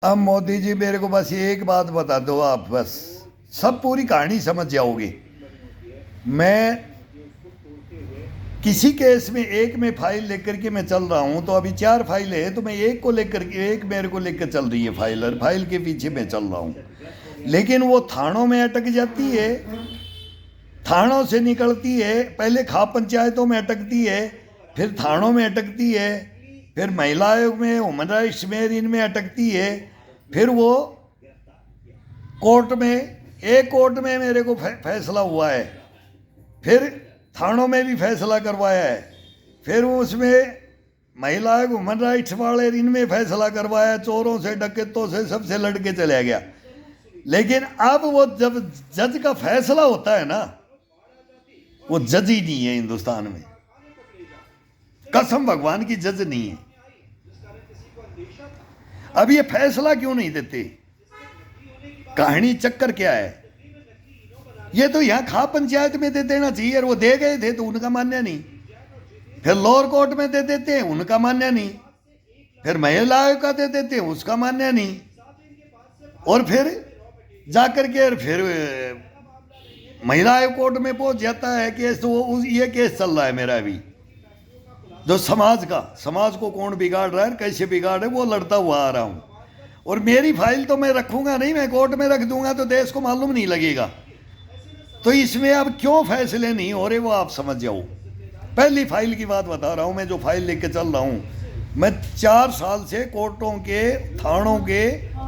अब मोदी जी मेरे को बस एक बात बता दो, आप बस सब पूरी कहानी समझ जाओगे। मैं किसी केस में एक में फाइल लेकर के मैं चल रहा हूं, तो अभी 4 फाइलें हैं, तो मैं एक को लेकर के, एक मेरे को लेकर चल रही है फाइल, और फाइल के पीछे मैं चल रहा हूं, लेकिन वो थानों में अटक जाती है, थानों से निकलती है, पहले खाप पंचायतों में अटकती है, फिर थानों में अटकती है, फिर महिला आयोग में, ह्यूमन राइट्स में, इनमें अटकती है, फिर वो कोर्ट में, एक कोर्ट में मेरे को फैसला हुआ है, फिर थानों में भी फैसला करवाया है, फिर उसमें महिला आयोग, ह्यूमन राइट्स वाले, इनमें फैसला करवाया, चोरों से, डकैतों से, सबसे लड़के चले गया। लेकिन अब वो जब जज का फैसला होता है ना, वो जज ही नहीं है हिंदुस्तान में, कसम भगवान की जज नहीं है। अब ये फैसला क्यों नहीं देते? कहानी चक्कर क्या है? ये तो यहां खाप पंचायत में दे देना चाहिए, और वो दे गए थे तो उनका मान्य नहीं, फिर लोअर कोर्ट में दे देते हैं, उनका मान्य नहीं, फिर महिला आयोग का दे देते हैं, उसका मान्य नहीं, और फिर जाकर के फिर महिला आयोग कोर्ट में पहुंच जाता है केस। तो ये केस चल रहा है मेरा अभी, जो समाज को कौन बिगाड़ रहा है, कैसे बिगाड़ रहा है, वो लड़ता हुआ आ रहा हूं। और मेरी फाइल तो मैं रखूंगा नहीं, मैं कोर्ट में रख दूंगा तो देश को मालूम नहीं लगेगा। तो इसमें अब क्यों फैसले नहीं हो रहे वो आप समझ जाओ। पहली फाइल की बात बता रहा हूं, मैं जो फाइल लेके चल रहा हूं, मैं 4 साल से कोर्टों के, थानों के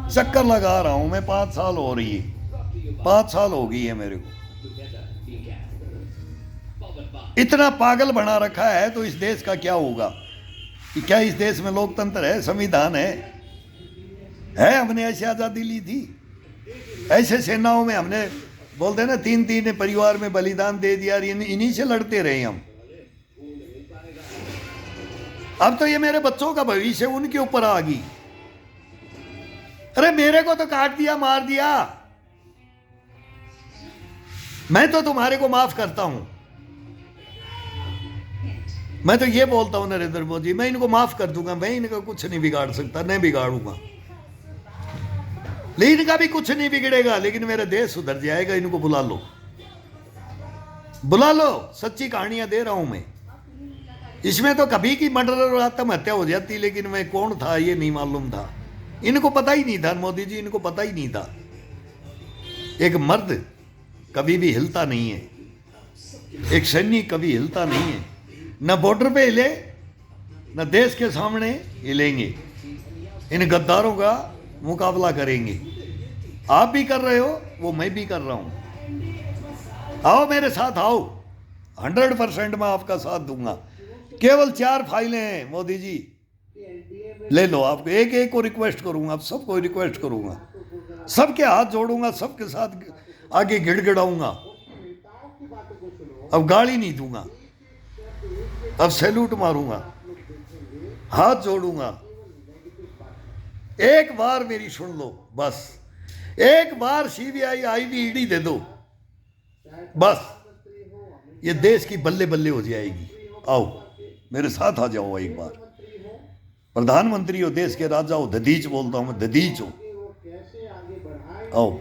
चक्कर लगा रहा हूं। मैं 5 साल हो रही है, 5 साल हो गई है मेरे को। इतना पागल बना रखा है, तो इस देश का क्या होगा? कि क्या इस देश में लोकतंत्र है, संविधान है? हमने ऐसी आज़ादी ली थी? ऐसे सेनाओं में हमने, बोलते ना, 3 परिवार में बलिदान दे दिया, इन्हीं से लड़ते रहे हम। अब तो ये मेरे बच्चों का भविष्य उनके ऊपर आ गई। अरे मेरे को तो काट दिया, मार दिया, मैं तो तुम्हारे को माफ करता हूं। मैं तो ये बोलता हूं नरेंद्र मोदी, मैं इनको माफ कर दूंगा, मैं इनका कुछ नहीं बिगाड़ सकता, नहीं बिगाड़ूंगा, लेकिन इनका भी कुछ नहीं बिगड़ेगा, लेकिन मेरा देश सुधर जाएगा। इनको बुला लो, बुला लो, सच्ची कहानियां दे रहा हूं मैं। इसमें तो कभी की मर्डर और आत्महत्या हो जाती, लेकिन मैं कौन था ये नहीं मालूम था। इनको पता ही नहीं था, मोदी जी, इनको पता ही नहीं था। एक मर्द कभी भी हिलता नहीं है, एक सैनिक कभी हिलता नहीं है, न बॉर्डर पे हिले, न देश के सामने हिलेंगे। इन गद्दारों का मुकाबला करेंगे। आप भी कर रहे हो, वो मैं भी कर रहा हूं। आओ मेरे साथ, आओ, 100% मैं आपका साथ दूंगा। केवल 4 फाइलें हैं मोदी जी, ले लो। आपको एक एक को रिक्वेस्ट करूंगा, आप सबको रिक्वेस्ट करूंगा, सबके हाथ जोड़ूंगा, सबके साथ आगे गिड़गिड़ाऊंगा। अब गाली नहीं दूंगा, अब सैल्यूट मारूंगा, हाथ जोड़ूंगा। एक बार मेरी सुन लो, बस एक बार सीबीआई, आईबी, ईडी दे दो, बस ये देश की बल्ले बल्ले हो जाएगी। आओ मेरे साथ आ जाओ एक बार। प्रधानमंत्री हो, देश के राजा हो, ददीच बोलता हूं मैं, ददीच हो। आओ।